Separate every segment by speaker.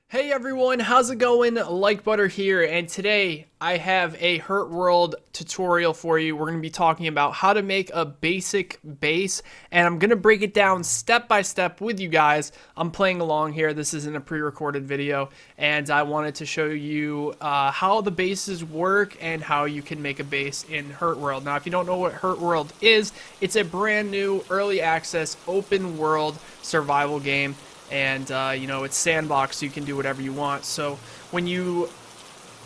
Speaker 1: Hey everyone, how's it going? Like Butter here, and today I have a Hurtworld tutorial for you. We're going to be talking about how to make a basic base, and I'm going to break it down step by step with you guys. I'm playing along here. This isn't a pre-recorded video, and I wanted to show you how the bases work and how you can make a base in Hurtworld. Now, if you don't know what Hurtworld is, it's a brand new early access open world survival game. And you know, it's sandbox, so you can do whatever you want. So when you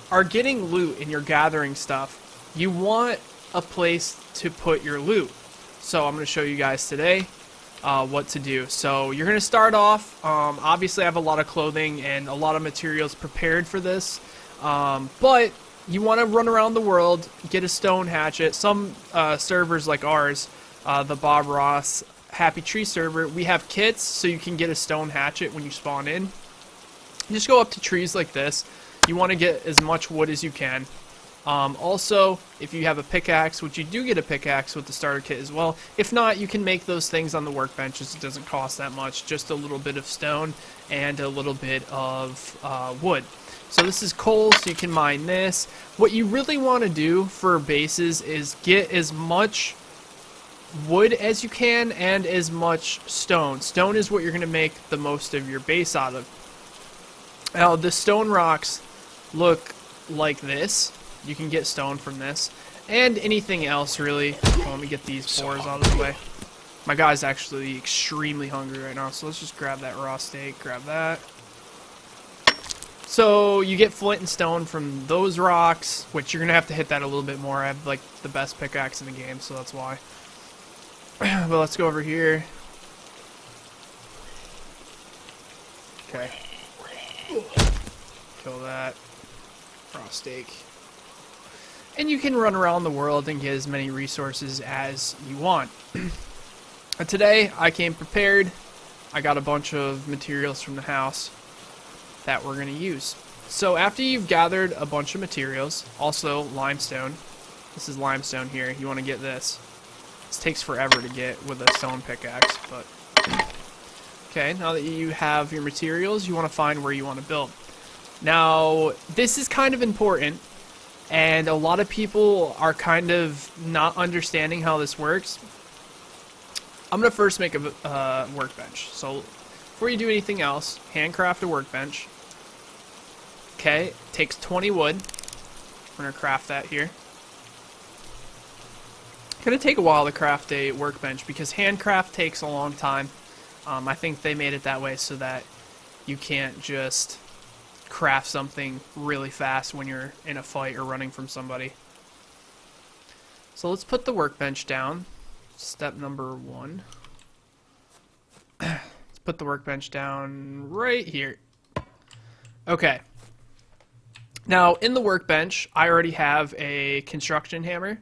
Speaker 1: are getting loot and you're gathering stuff, you want a place to put your loot. So I'm going to show you guys today what to do. So you're going to start off, obviously I have a lot of clothing and a lot of materials prepared for this, but you want to run around the world, get a stone hatchet. Some servers like ours, the Bob Ross Happy Tree server, we have kits so you can get a stone hatchet when you spawn in. You just go up to trees like this. You want to get as much wood as you can. Also, if you have a pickaxe, which you do get a pickaxe with the starter kit as well. If not, you can make those things on the workbenches. It doesn't cost that much, just a little bit of stone and a little bit of wood. So this is coal, so you can mine this. What you really want to do for bases is get as much wood as you can and as much stone. Stone is what you're going to make the most of your base out of. Now the stone rocks look like this. You can get stone from this and anything else really. Let me get these boars out of the way. My guy's actually extremely hungry right now, so let's just grab that raw steak. Grab that. So you get flint and stone from those rocks, which you're going to have to hit that a little bit more. I have like the best pickaxe in the game, so that's why. But let's go over here. Okay. Kill that. Raw steak. And you can run around the world and get as many resources as you want. Today, I came prepared. I got a bunch of materials from the house that we're going to use. So after you've gathered a bunch of materials, also limestone. This is limestone here. You want to get this. This takes forever to get with a stone pickaxe, but okay, now that you have your materials, you want to find where you want to build. Now, this is kind of important, and a lot of people are kind of not understanding how this works. I'm going to first make a workbench. So, before you do anything else, handcraft a workbench. Okay, takes 20 wood. We're going to craft that here. It's going to take a while to craft a workbench because handcraft takes a long time. I think they made it that way so that you can't just craft something really fast when you're in a fight or running from somebody. So let's put the workbench down. Step number 1. Let's put the workbench down right here. Okay. Now in the workbench, I already have a construction hammer,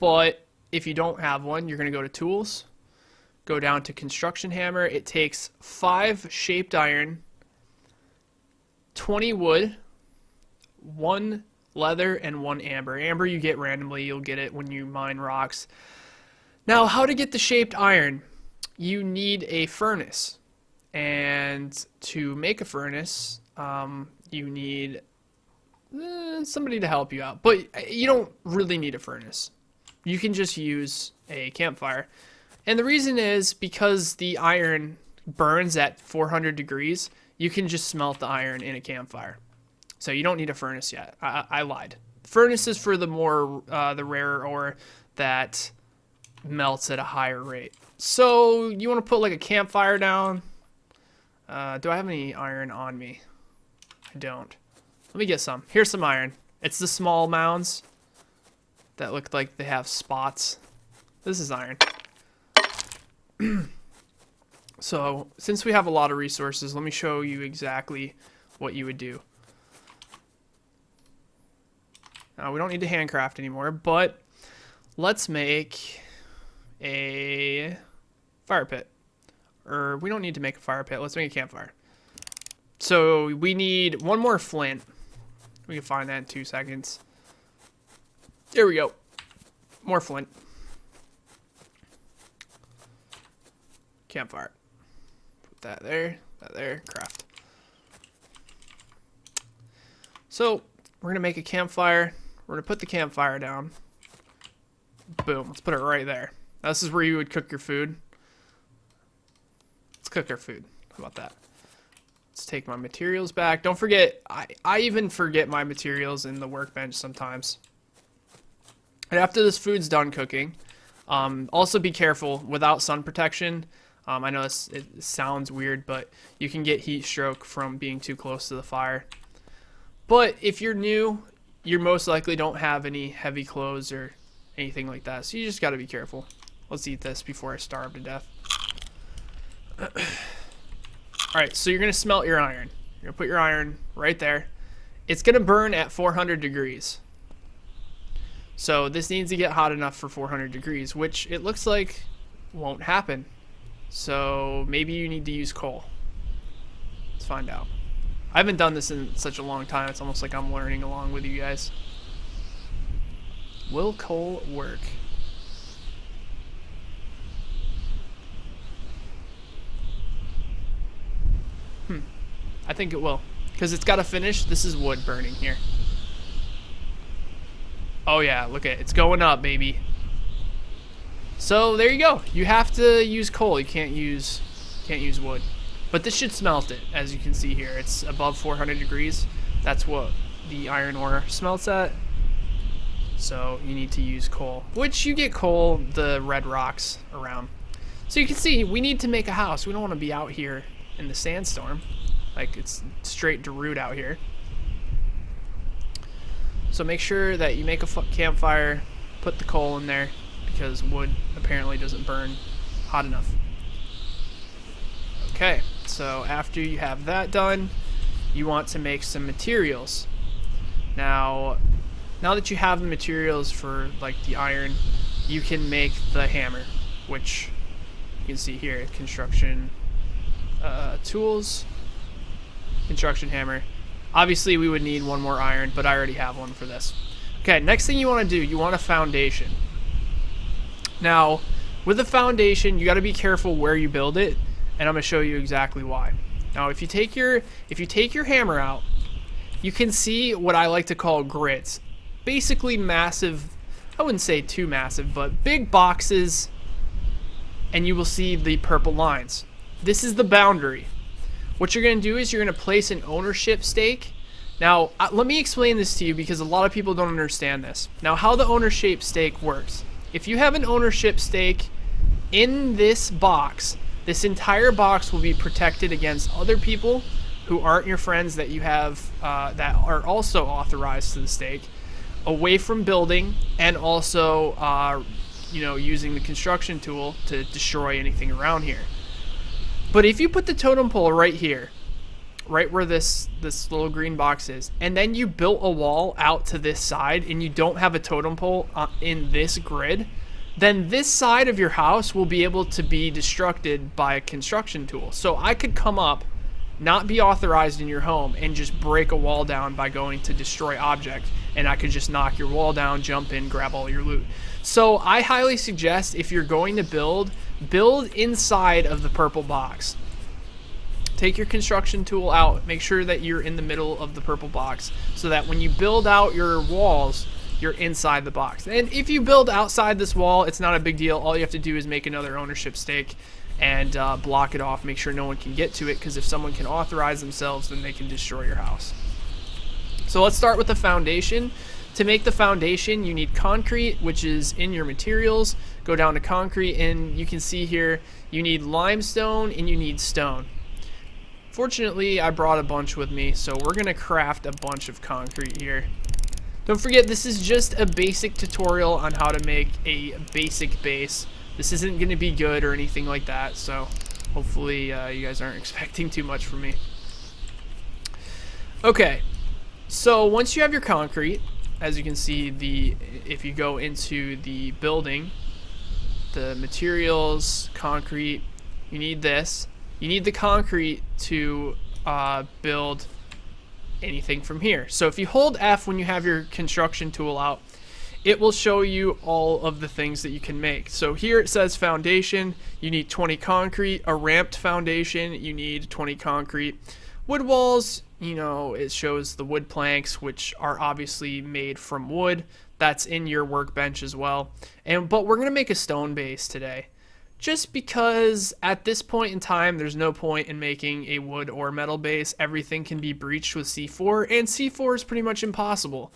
Speaker 1: but if you don't have one, you're going to go to Tools, go down to Construction Hammer. It takes 5 shaped iron, 20 wood, 1 leather, and 1 amber. Amber you get randomly. You'll get it when you mine rocks. Now, how to get the shaped iron? You need a furnace. And to make a furnace, you need somebody to help you out. But you don't really need a furnace. You can just use a campfire. And the reason is because the iron burns at 400 degrees, you can just smelt the iron in a campfire. So you don't need a furnace yet. I lied. Furnace is for the more, the rarer ore that melts at a higher rate. So you want to put like a campfire down. Do I have any iron on me? I don't. Let me get some. Here's some iron. It's the small mounds that look like they have spots. This is iron. So, since we have a lot of resources, let me show you exactly what you would do. Now, we don't need to handcraft anymore, but let's make a fire pit. Or, we don't need to make a fire pit. Let's make a campfire. So, we need 1 more flint. We can find that in 2 seconds. There we go. More flint. Campfire. Put that there, craft. So we're gonna make a campfire. We're gonna put the campfire down. Boom, let's put it right there. Now, this is where you would cook your food. Let's cook our food. How about that? Let's take my materials back. Don't forget, I even forget my materials in the workbench sometimes. And after this food's done cooking, also be careful without sun protection. I know it sounds weird, but you can get heat stroke from being too close to the fire. But if you're new, you most likely don't have any heavy clothes or anything like that, so you just got to be careful. Let's eat this before I starve to death. Alright, so you're going to smelt your iron. You're going to put your iron right there. It's going to burn at 400 degrees. So this needs to get hot enough for 400 degrees, which it looks like won't happen. So maybe you need to use coal. Let's find out. I haven't done this in such a long time, it's almost like I'm learning along with you guys. Will coal work? I think it will. Because it's got to finish. This is wood burning here. Oh yeah, look at it. It's going up, baby. So there you go. You have to use coal. You can't use wood. But this should smelt it, as you can see here. It's above 400 degrees. That's what the iron ore smelts at. So you need to use coal, which you get coal, the red rocks around. So you can see we need to make a house. We don't want to be out here in the sandstorm. Like, it's straight Darude out here. So make sure that you make a campfire, put the coal in there, because wood apparently doesn't burn hot enough. Okay, so after you have that done, you want to make some materials. Now that you have the materials for like the iron, you can make the hammer, which you can see here, construction tools, construction hammer. Obviously we would need one more iron, but I already have one for this. Okay, next thing you want to do, you want a foundation. Now, with a foundation, you got to be careful where you build it, and I'm going to show you exactly why. Now, if you take your hammer out, you can see what I like to call grids. Basically massive, I wouldn't say too massive, but big boxes, and you will see the purple lines. This is the boundary. What you're going to do is you're going to place an ownership stake. Now, let me explain this to you because a lot of people don't understand this. Now, how the ownership stake works. If you have an ownership stake in this box, this entire box will be protected against other people who aren't your friends that you have that are also authorized to the stake, away from building, and also using the construction tool to destroy anything around here. But if you put the totem pole right here, right where this little green box is, and then you built a wall out to this side and you don't have a totem pole in this grid, then this side of your house will be able to be destructed by a construction tool. So I could come up, not be authorized in your home, and just break a wall down by going to destroy object, and I could just knock your wall down, jump in, grab all your loot. So I highly suggest, if you're going to build inside of the purple box. Take your construction tool out, make sure that you're in the middle of the purple box, so that when you build out your walls, you're inside the box. And if you build outside this wall, it's not a big deal. All you have to do is make another ownership stake and block it off, make sure no one can get to it, because if someone can authorize themselves, then they can destroy your house. So let's start with the foundation. To make the foundation, you need concrete, which is in your materials. Go down to concrete, and you can see here you need limestone and you need stone. Fortunately, I brought a bunch with me, so we're going to craft a bunch of concrete here. Don't forget, this is just a basic tutorial on how to make a basic base. This isn't going to be good or anything like that, so hopefully you guys aren't expecting too much from me. Okay, so once you have your concrete, as you can see, if you go into the building, the materials, concrete, you need this. You need the concrete to build anything from here. So if you hold F when you have your construction tool out, it will show you all of the things that you can make. So here it says foundation, you need 20 concrete. A ramped foundation, you need 20 concrete. Wood walls, you know, it shows the wood planks, which are obviously made from wood. That's in your workbench as well. But we're going to make a stone base today. Just because at this point in time, there's no point in making a wood or metal base. Everything can be breached with C4, and C4 is pretty much impossible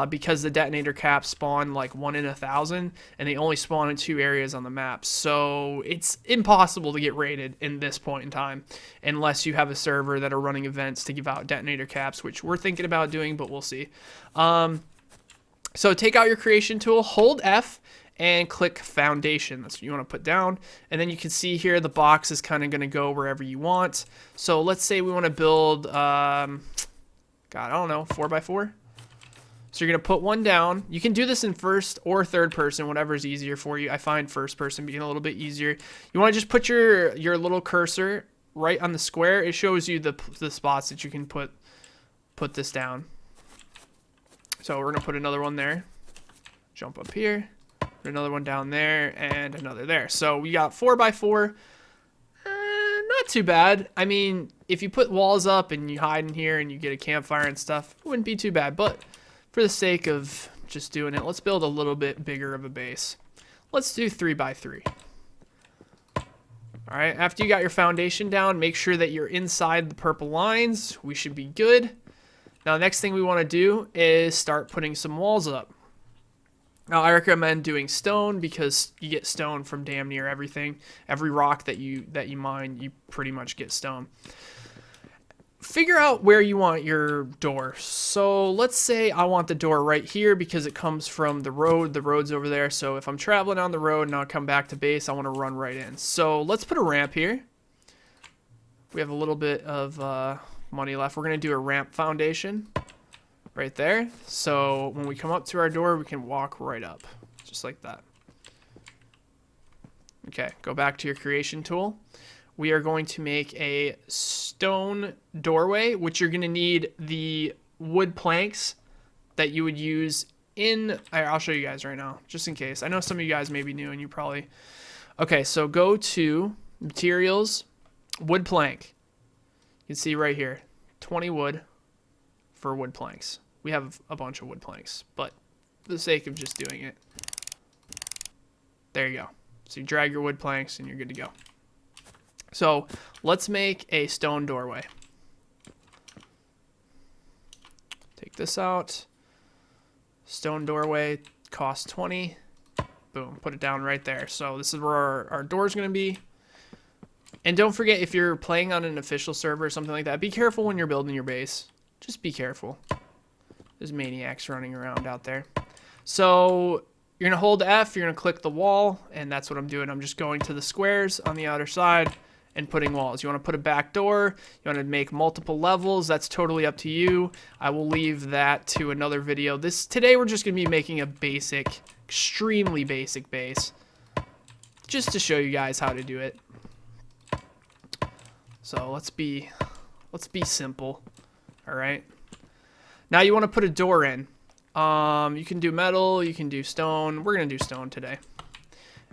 Speaker 1: because the detonator caps spawn like 1 in 1,000, and they only spawn in 2 areas on the map. So it's impossible to get raided in this point in time, unless you have a server that are running events to give out detonator caps, which we're thinking about doing, but we'll see. So take out your creation tool, hold F, and click foundation. That's what you want to put down. And then you can see here the box is kind of going to go wherever you want. So let's say we want to build, God, I don't know, 4x4. So you're going to put one down. You can do this in first or third person, whatever is easier for you. I find first person being a little bit easier. You want to just put your little cursor right on the square. It shows you the spots that you can put this down. So we're going to put another one there. Jump up here. Put another one down there and another there. So we got 4x4. Not too bad. I mean, if you put walls up and you hide in here and you get a campfire and stuff, it wouldn't be too bad. But for the sake of just doing it, let's build a little bit bigger of a base. Let's do 3x3. All right, after you got your foundation down, make sure that you're inside the purple lines. We should be good. Now, the next thing we want to do is start putting some walls up. Now, I recommend doing stone because you get stone from damn near everything. Every rock that you mine, you pretty much get stone. Figure out where you want your door. So let's say I want the door right here because it comes from the road. The road's over there. So if I'm traveling on the road and I'll come back to base, I want to run right in. So let's put a ramp here. We have a little bit of money left. We're going to do a ramp foundation. Right there. So when we come up to our door, we can walk right up. Just like that. Okay, go back to your creation tool. We are going to make a stone doorway, which you're going to need the wood planks that you would use in... I'll show you guys right now, just in case. I know some of you guys may be new and you probably... Okay, so go to materials, wood plank. You can see right here, 20 wood for wood planks. We have a bunch of wood planks, but for the sake of just doing it, there you go. So you drag your wood planks and you're good to go. So let's make a stone doorway. Take this out. Stone doorway costs 20. Boom, put it down right there. So this is where our door is going to be. And don't forget, if you're playing on an official server or something like that, be careful when you're building your base. Just be careful. There's maniacs running around out there. So you're going to hold F, you're going to click the wall, and that's what I'm doing. I'm just going to the squares on the outer side and putting walls. You want to put a back door, you want to make multiple levels, that's totally up to you. I will leave that to another video. Today we're just going to be making a basic, extremely basic base, just to show you guys how to do it. So let's be simple. All right. Now you want to put a door in. You can do metal, you can do stone. We're going to do stone today.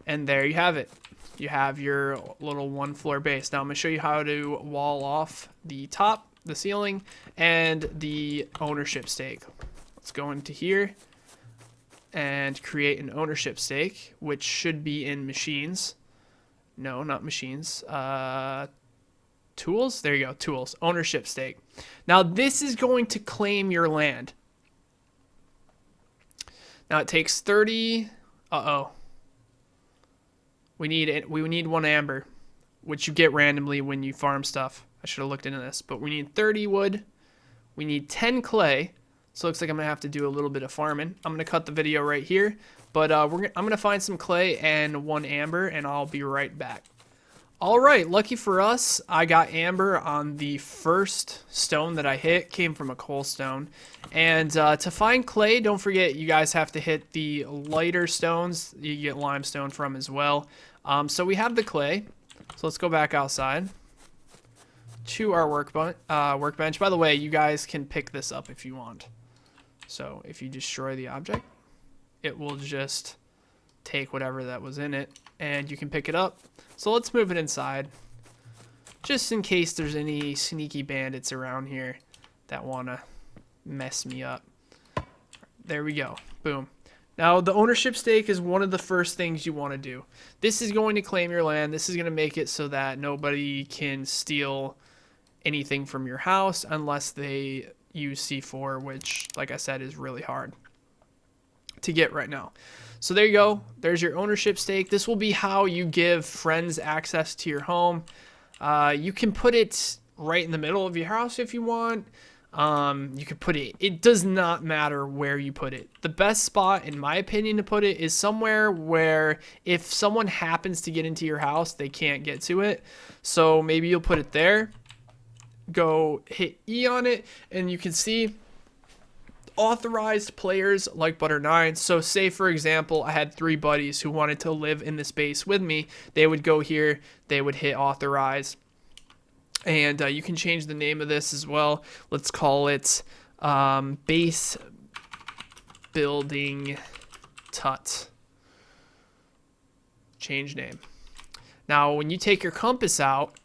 Speaker 1: And there you have it. You have your little one floor base. Now I'm going to show you how to wall off the top, the ceiling, and the ownership stake. Let's go into here and create an ownership stake, which should be in machines. No, not machines. Tools? There you go, tools. Ownership stake. Now this is going to claim your land. Now it takes 30. We need 1 amber, which you get randomly when you farm stuff. I should have looked into this, but we need 30 wood. We need 10 clay. So it looks like I'm gonna have to do a little bit of farming. I'm gonna cut the video right here, but I'm gonna find some clay and 1 amber, and I'll be right back. All right, lucky for us, I got amber on the first stone that I hit. Came from a coal stone. And to find clay, don't forget you guys have to hit the lighter stones you get limestone from as well. So we have the clay. So let's go back outside to our workbench. By the way, you guys can pick this up if you want. So if you destroy the object, it will just take whatever that was in it, and you can pick it up. So let's move it inside, just in case there's any sneaky bandits around here that want to mess me up. There we go. Boom. Now, the ownership stake is one of the first things you want to do. This is going to claim your land. This is going to make it so that nobody can steal anything from your house unless they use C4, which, like I said, is really hard to get right now. So there you go. There's your ownership stake. This will be how you give friends access to your home. You can put it right in the middle of your house if you want. You could put it does not matter where you put it. The best spot, in my opinion, to put it is somewhere where if someone happens to get into your house, they can't get to it. So maybe you'll put it there, go hit E on it, and you can see authorized players like Butter9. So say, for example, I had 3 buddies who wanted to live in this base with me. They would go here, they would hit authorize. And you can change the name of this as well. Let's call it Base Building Tut. Change name. Now, when you take your compass out,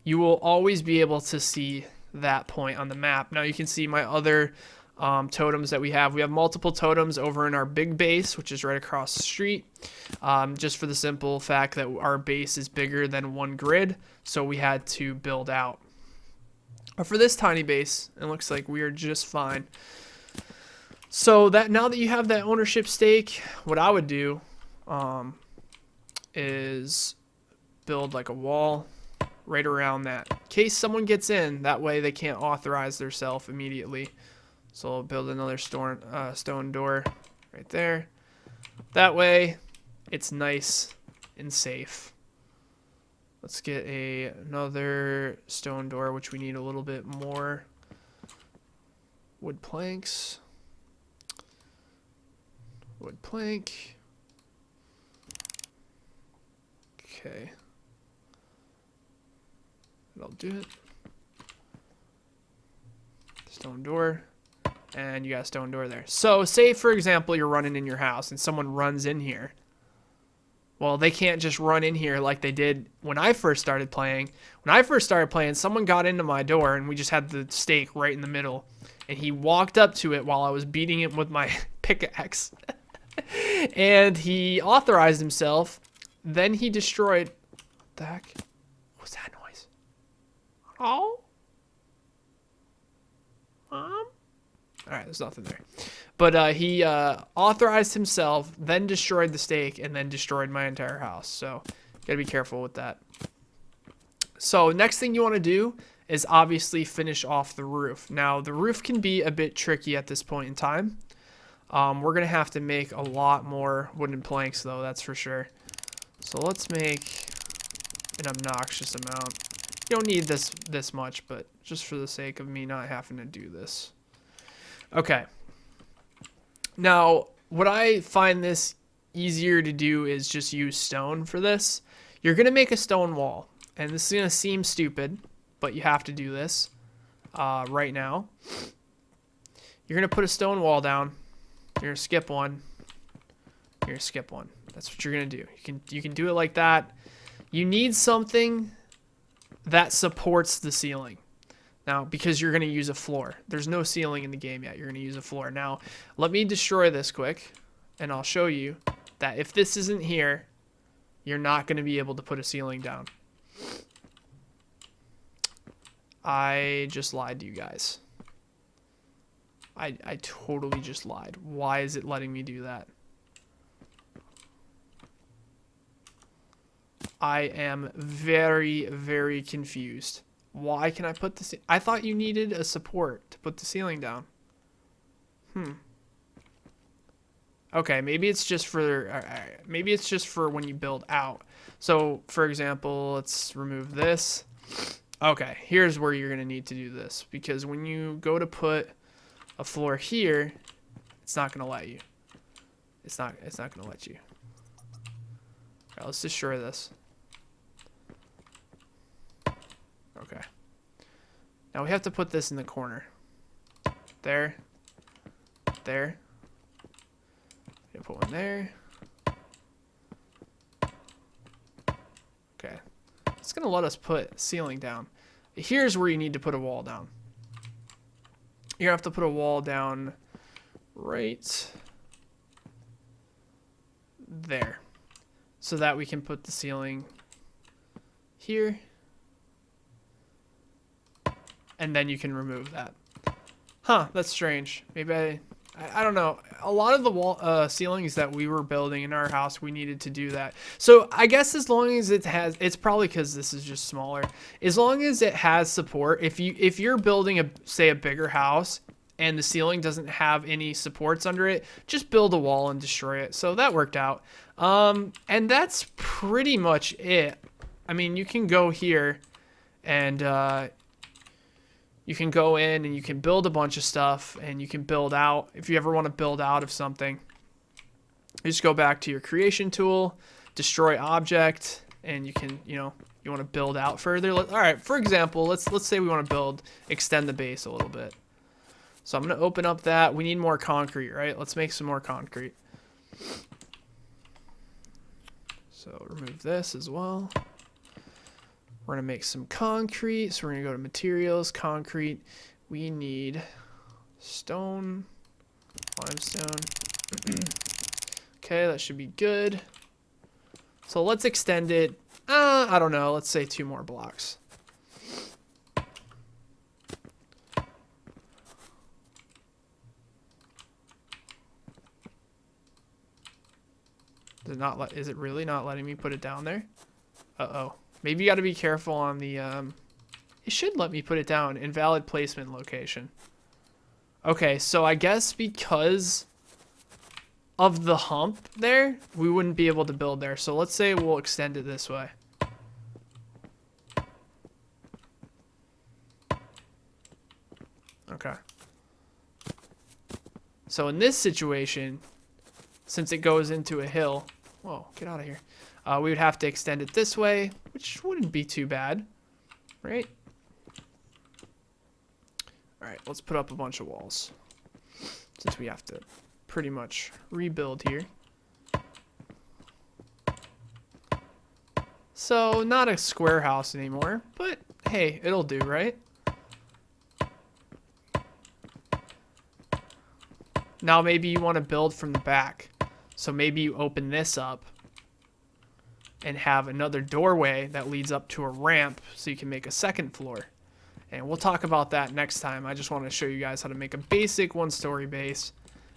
Speaker 1: you will always be able to see that point on the map. Now, you can see my other totems that we have. We have multiple totems over in our big base, which is right across the street, just for the simple fact that our base is bigger than 1 grid, so we had to build out. But for this tiny base, it looks like we are just fine. So that now that you have that ownership stake, what I would do is build like a wall right around that, in case someone gets in. That way they can't authorize themselves immediately. So I'll build another stone door right there. That way, it's nice and safe. Let's get another stone door, which we need a little bit more wood planks. Wood plank. Okay. That'll do it. Stone door. And you got a stone door there. So say, for example, you're running in your house and someone runs in here. Well, they can't just run in here like they did when I first started playing. When I first started playing, someone got into my door and we just had the stake right in the middle. And he walked up to it while I was beating it with my pickaxe. And he authorized himself. Then he destroyed... What the heck? What was that noise? Oh? Mom? Alright, there's nothing there. But he authorized himself, then destroyed the stake, and then destroyed my entire house. So, gotta be careful with that. So, next thing you want to do is obviously finish off the roof. Now, the roof can be a bit tricky at this point in time. We're gonna have to make a lot more wooden planks, though, that's for sure. So, let's make an obnoxious amount. You don't need this much, but just for the sake of me not having to do this. Okay. Now, what I find this easier to do is just use stone for this. You're going to make a stone wall. And this is going to seem stupid, but you have to do this right now. You're going to put a stone wall down. You're going to skip one. You're going to skip one. That's what you're going to do. You can do it like that. You need something that supports the ceiling. Now, because you're going to use a floor. There's no ceiling in the game yet. You're going to use a floor. Now, let me destroy this quick, and I'll show you that if this isn't here, you're not going to be able to put a ceiling down. I just lied to you guys. I totally just lied. Why is it letting me do that? I am very, very confused. Why can I put the... I thought you needed a support to put the ceiling down. Okay, maybe it's just for... maybe it's just for when you build out. So, for example, let's remove this. Okay, here's where you're going to need to do this. Because when you go to put a floor here, it's not going to let you. It's not going to let you. All right, let's destroy this. Okay. Now we have to put this in the corner. There. There. Put one there. Okay. It's going to let us put ceiling down. Here's where you need to put a wall down. You're gonna have to put a wall down right there, so that we can put the ceiling here, and then you can remove that. Huh, that's strange. Maybe I don't know. A lot of the wall ceilings that we were building in our house, we needed to do that. So I guess as long as it has, it's probably because this is just smaller. As long as it has support, if you're building say a bigger house and the ceiling doesn't have any supports under it, just build a wall and destroy it. So that worked out. And that's pretty much it. I mean, you can go here and you can go in and you can build a bunch of stuff, and you can build out. If you ever want to build out of something, you just go back to your creation tool, destroy object, and you can, you want to build out further. All right, for example, let's say we want to extend the base a little bit. So I'm going to open up that. We need more concrete, right? Let's make some more concrete. So remove this as well. We're going to make some concrete. So we're going to go to materials, concrete. We need stone, limestone. Okay, that should be good. So let's extend it. I don't know. Let's say 2 more blocks. Is it really not letting me put it down there? Uh-oh. Maybe you got to be careful on the, it should let me put it down. Invalid placement location. Okay, so I guess because of the hump there, we wouldn't be able to build there. So let's say we'll extend it this way. Okay. So in this situation, since it goes into a hill, whoa, get out of here. We would have to extend it this way, which wouldn't be too bad, right? All right, let's put up a bunch of walls, since we have to pretty much rebuild here. So not a square house anymore, but hey, it'll do, right? Now maybe you want to build from the back. So maybe you open this up and have another doorway that leads up to a ramp so you can make a second floor. And we'll talk about that next time. I just want to show you guys how to make a basic 1-story base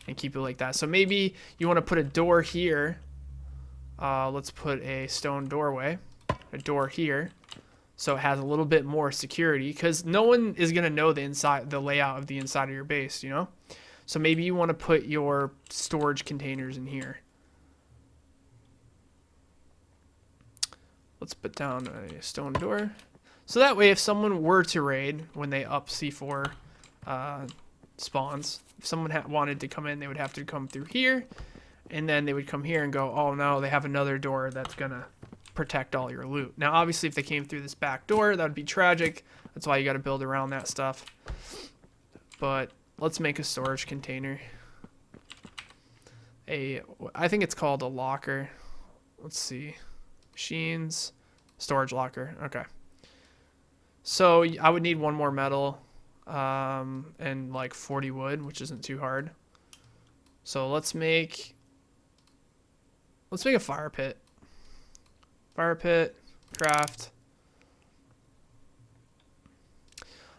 Speaker 1: and keep it like that. So maybe you want to put a door here. Let's put a stone doorway, a door here, so it has a little bit more security, because no one is going to know the layout of the inside of your base, you know? So maybe you want to put your storage containers in here. Let's put down a stone door. So that way, if someone were to raid when they up C4 spawns, if someone wanted to come in, they would have to come through here. And then they would come here and go, oh no, they have another door that's going to protect all your loot. Now, obviously, if they came through this back door, that would be tragic. That's why you got to build around that stuff. But let's make a storage container. I think it's called a locker. Let's see. Machines, storage locker. Okay. So I would need 1 more metal and like 40 wood, which isn't too hard. So let's make a fire pit. Fire pit, craft.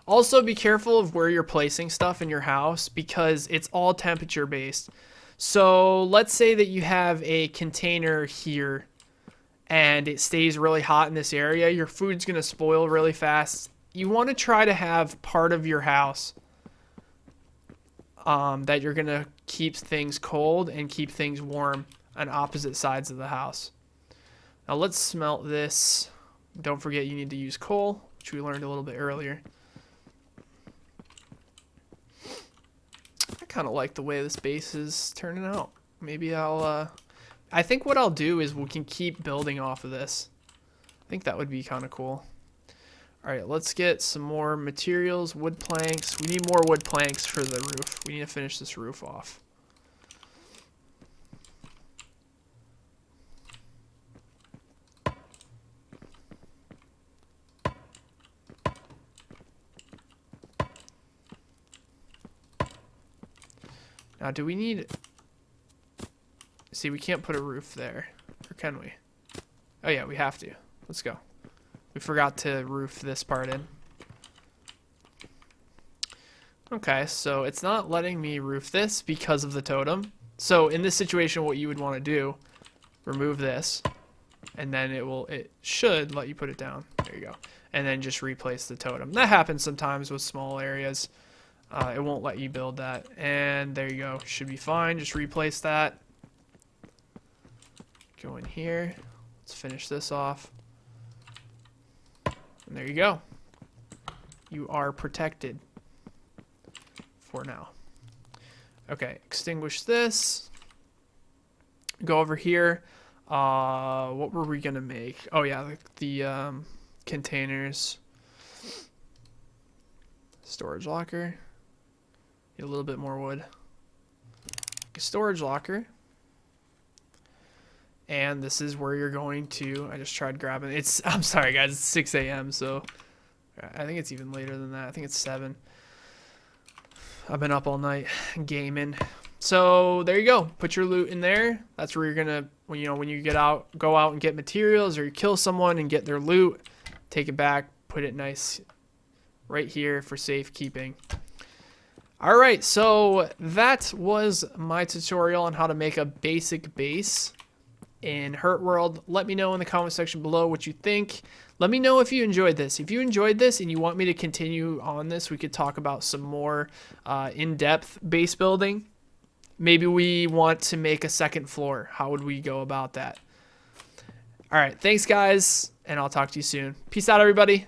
Speaker 1: Also, be careful of where you're placing stuff in your house, because it's all temperature based. So let's say that you have a container here and it stays really hot in this area. Your food's going to spoil really fast. You want to try to have part of your house that you're going to keep things cold and keep things warm on opposite sides of the house. Now let's smelt this. Don't forget you need to use coal, which we learned a little bit earlier. I kind of like the way this base is turning out. Maybe I think what I'll do is we can keep building off of this. I think that would be kind of cool. All right, let's get some more materials, wood planks. We need more wood planks for the roof. We need to finish this roof off. Now, do we need... See, we can't put a roof there. Or can we? Oh, yeah, we have to. Let's go. We forgot to roof this part in. Okay, so it's not letting me roof this because of the totem. So in this situation, what you would want to do, remove this, and then it should let you put it down. There you go. And then just replace the totem. That happens sometimes with small areas. It won't let you build that. And there you go. Should be fine. Just replace that. Go in here. Let's finish this off. And there you go. You are protected for now. Okay, extinguish this. Go over here. What were we gonna make? Oh yeah, the containers. Storage locker. Get a little bit more wood. A storage locker. And this is where you're going to... I just tried grabbing... I'm sorry, guys. It's 6 a.m., so... I think it's even later than that. I think it's 7. I've been up all night gaming. So, there you go. Put your loot in there. That's where you're going to... when you go out and get materials, or you kill someone and get their loot, take it back, put it nice right here for safekeeping. Alright, so that was my tutorial on how to make a basic base in Hurtworld. Let me know in the comment section below what you think. Let me know if you enjoyed this. If you enjoyed this and you want me to continue on this, we could talk about some more in-depth base building. Maybe we want to make a second floor. How would we go about that? All right, thanks guys, and I'll talk to you soon. Peace out, everybody.